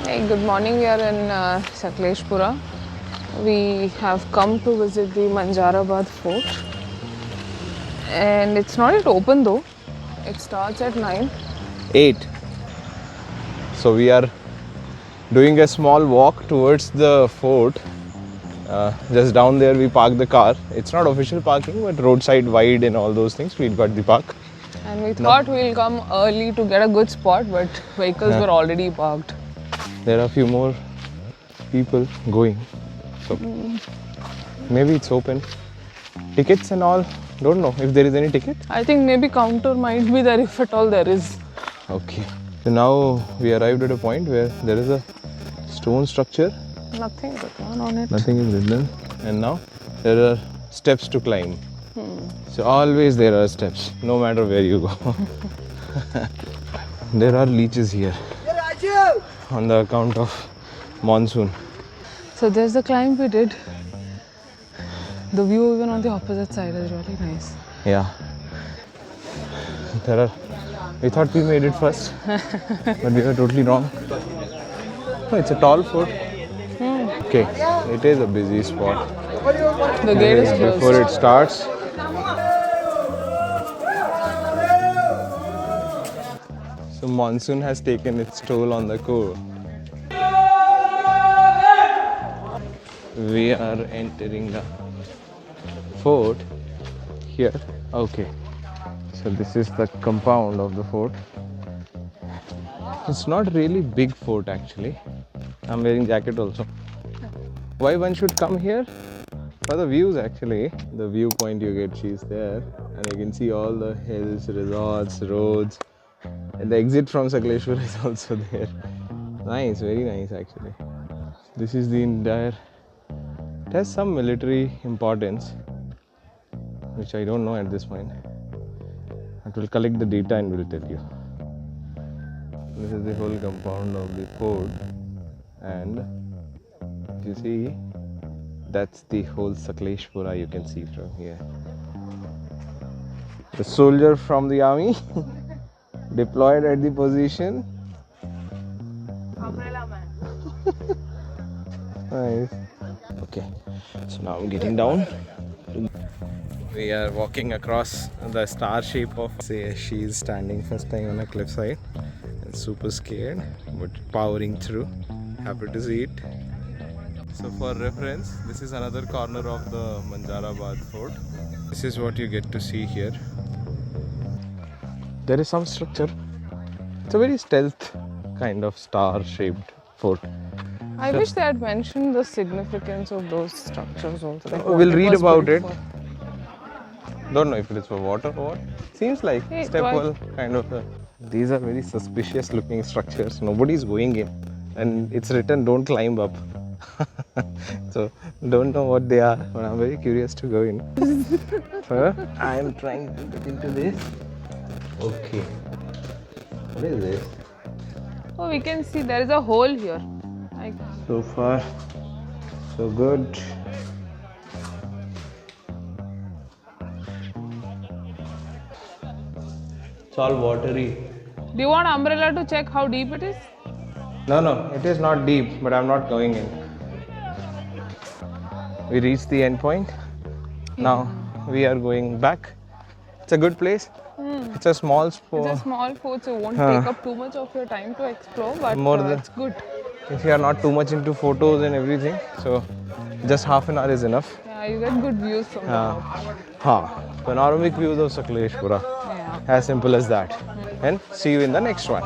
Hey, good morning. We are in Sakleshpura. We have come to visit the Manjarabad Fort, and it's not yet open though. It starts at 9. 8. So we are doing a small walk towards the fort. Just down there we park the car. It's not official parking, but roadside wide and all those things. We got the park. And we thought we'll come early to get a good spot, but vehicles were already parked. There are a few more people going. So maybe it's open. Tickets and all, don't know if there is any ticket. I think maybe counter might be there if at all there is. Okay. So now we arrived at a point where there is a stone structure. Nothing written on it. Nothing is written. And now there are steps to climb. So always there are steps, no matter where you go. There are leeches here on the account of monsoon. So there's the climb we did. The view even on the opposite side is really nice. Yeah. We thought we made it first, but we were totally wrong. Oh, it's a tall fort. Okay, it is a busy spot. The gate is closed. Before it starts. So monsoon has taken its toll on the core. We are entering the fort here. Okay. So this is the compound of the fort. It's not really big fort actually. I'm wearing jacket also. Why one should come here? For the views actually. The viewpoint you get, she's there. And you can see all the hills, resorts, roads. And the exit from Sakleshpur is also there. Nice, very nice actually. This is the entire... It has some military importance, which I don't know at this point. It will collect the data and will tell you. This is the whole compound of the fort, and if you see, that's the whole Sakleshpura you can see from here. The soldier from the army deployed at the position. Umbrella man. Nice. Okay, so now I'm getting down. We are walking across the star shape of, say, she is standing first time on a cliffside and super scared but powering through. Happy to see it. So for reference, this is another corner of the Manjarabad Fort. This is what you get to see here. There is some structure. It's a very stealth kind of star shaped fort. I wish they had mentioned the significance of those structures also. Like We'll read about it. Don't know if it is for water or what. Seems like step well kind of. These are very suspicious looking structures. Nobody is going in. And it's written don't climb up. So don't know what they are, but I'm very curious to go in. I am trying to get into this. Okay. What is this? Oh, we can see there is a hole here. So far, so good. It's all watery. Do you want umbrella to check how deep it is? No, it is not deep, but I'm not going in. We reached the end point. Now we are going back. It's a good place. It's a small spot. It's a small fort, so it won't take up too much of your time to explore, but it's good. If you are not too much into photos and everything, so just half an hour is enough. Yeah, you get good views from the top. Panoramic views of Sakleshpura. Yeah. As simple as that. And see you in the next one.